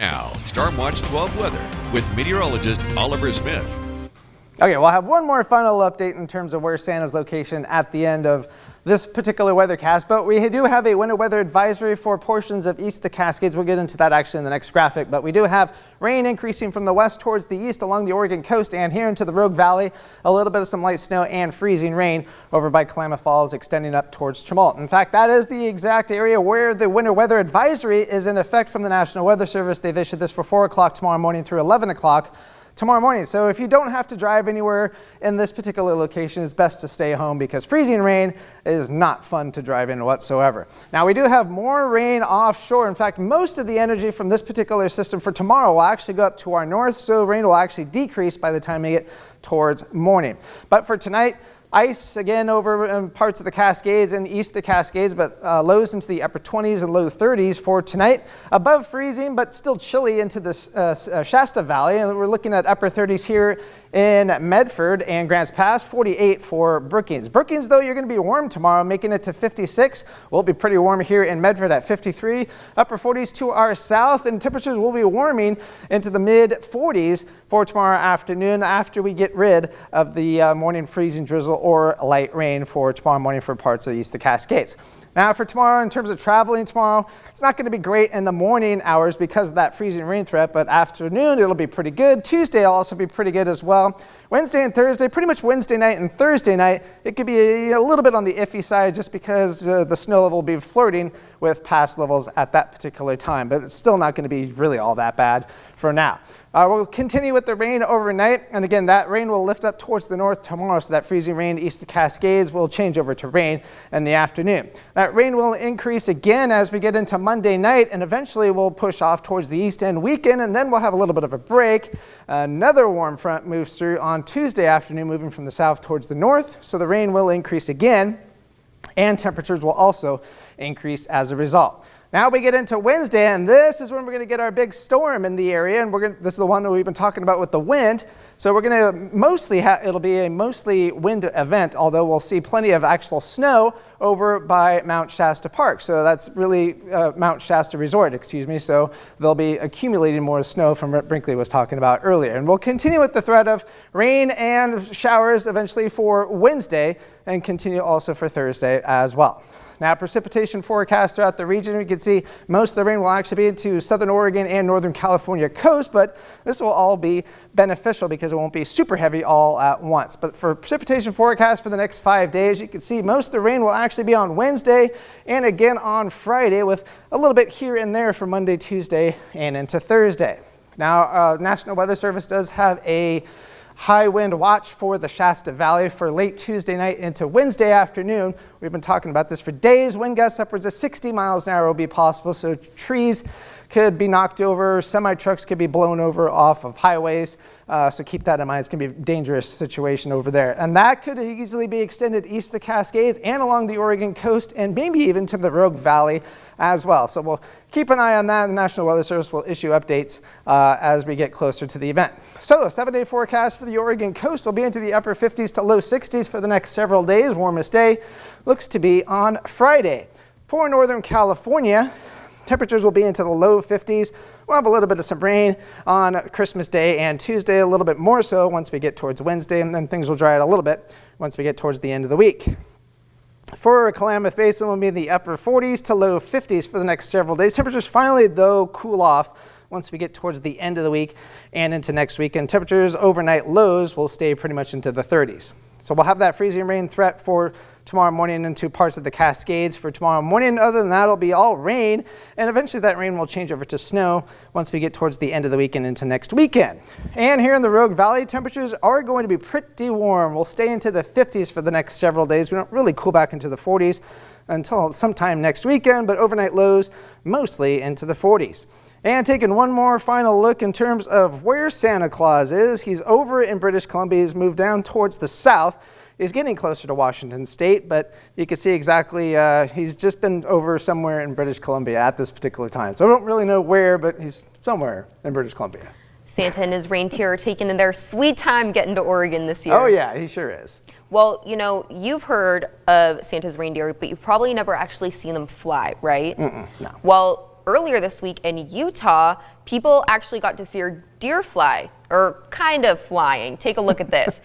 Now, Storm Watch 12 weather with meteorologist Oliver Smith. Okay, we'll have one more final update in terms of where Santa's location at the end of this particular weathercast, but we do have a winter weather advisory for portions of east of the Cascades. We'll get into that actually in the next graphic, but we do have rain increasing from the west towards the east along the Oregon coast and here into the Rogue Valley. A little bit of some light snow and freezing rain over by Klamath Falls extending up towards Tumult. In fact, that is the exact area where the winter weather advisory is in effect from the National Weather Service. They've issued this for 4 o'clock tomorrow morning through 11 o'clock. Tomorrow morning. So if you don't have to drive anywhere in this particular location, it's best to stay home because freezing rain is not fun to drive in whatsoever. Now we do have more rain offshore. In fact, most of the energy from this particular system for tomorrow will actually go up to our north, so rain will actually decrease by the time we get towards morning. But for tonight, ice again over parts of the Cascades and east of the Cascades, but lows into the upper 20s and low 30s for tonight. Above freezing, but still chilly into the Shasta Valley. And we're looking at upper 30s here in Medford and Grants Pass, 48 for Brookings. Brookings, though, you're going to be warm tomorrow, making it to 56. We'll be pretty warm here in Medford at 53. Upper 40s to our south, and temperatures will be warming into the mid 40s for tomorrow afternoon after we get rid of the morning freezing drizzle or light rain for tomorrow morning for parts of the east of the Cascades. Now for tomorrow, in terms of traveling tomorrow, it's not going to be great in the morning hours because of that freezing rain threat, but afternoon it'll be pretty good. Tuesday will also be pretty good as well. Wednesday and Thursday, pretty much Wednesday night and Thursday night, it could be a little bit on the iffy side just because the snow level will be flirting with past levels at that particular time, but it's still not going to be really all that bad for now. We'll continue with the rain overnight, and again, that rain will lift up towards the north tomorrow, so that freezing rain east of the Cascades will change over to rain in the afternoon. That rain will increase again as we get into Monday night, and eventually we'll push off towards the east end weekend, and then we'll have a little bit of a break. Another warm front moves through on Tuesday afternoon, moving from the south towards the north, so the rain will increase again, and temperatures will also increase as a result. Now we get into Wednesday, and this is when we're going to get our big storm in the area, and this is the one that we've been talking about with the wind. So we're going to mostly it'll be a mostly wind event, although we'll see plenty of actual snow over by Mount Shasta Park. So that's really Mount Shasta Resort, excuse me. So they'll be accumulating more snow from what Brinkley was talking about earlier. And we'll continue with the threat of rain and showers eventually for Wednesday and continue also for Thursday as well. Now, precipitation forecast throughout the region, we can see most of the rain will actually be into southern Oregon and northern California coast, but this will all be beneficial because it won't be super heavy all at once. But for precipitation forecast for the next 5 days, you can see most of the rain will actually be on Wednesday and again on Friday, with a little bit here and there for Monday, Tuesday, and into Thursday. Now, National Weather Service does have a high wind watch for the Shasta Valley for late Tuesday night into Wednesday afternoon. We've been talking about this for days. Wind gusts upwards of 60 miles an hour will be possible, so trees could be knocked over, semi-trucks could be blown over off of highways, so keep that in mind. It's going to be a dangerous situation over there. And that could easily be extended east of the Cascades and along the Oregon coast and maybe even to the Rogue Valley as well. So we'll keep an eye on that. The National Weather Service will issue updates as we get closer to the event. So 7-day forecast for the Oregon coast will be into the upper 50s to low 60s for the next several days. Warmest day looks to be on Friday. For Northern California, temperatures will be into the low 50s. We'll have a little bit of some rain on Christmas Day and Tuesday, a little bit more so once we get towards Wednesday, and then things will dry out a little bit once we get towards the end of the week. For Klamath Basin, will be in the upper 40s to low 50s for the next several days. Temperatures finally, though, cool off once we get towards the end of the week and into next week. And temperatures overnight lows will stay pretty much into the 30s. So we'll have that freezing rain threat for tomorrow morning into parts of the Cascades for tomorrow morning. Other than that, it'll be all rain, and eventually that rain will change over to snow once we get towards the end of the week and into next weekend. And here in the Rogue Valley, temperatures are going to be pretty warm. We'll stay into the 50s for the next several days. We don't really cool back into the 40s until sometime next weekend, but overnight lows mostly into the 40s. And taking one more final look in terms of where Santa Claus is. He's over in British Columbia. He's moved down towards the south. He's getting closer to Washington State, but you can see exactly he's just been over somewhere in British Columbia at this particular time. So I don't really know where, but he's somewhere in British Columbia. Santa and his reindeer are taking their sweet time getting to Oregon this year. Oh yeah, he sure is. Well, you know, you've heard of Santa's reindeer, but you've probably never actually seen them fly, right? No. Well, earlier this week in Utah, people actually got to see a deer fly, or kind of flying. Take a look at this.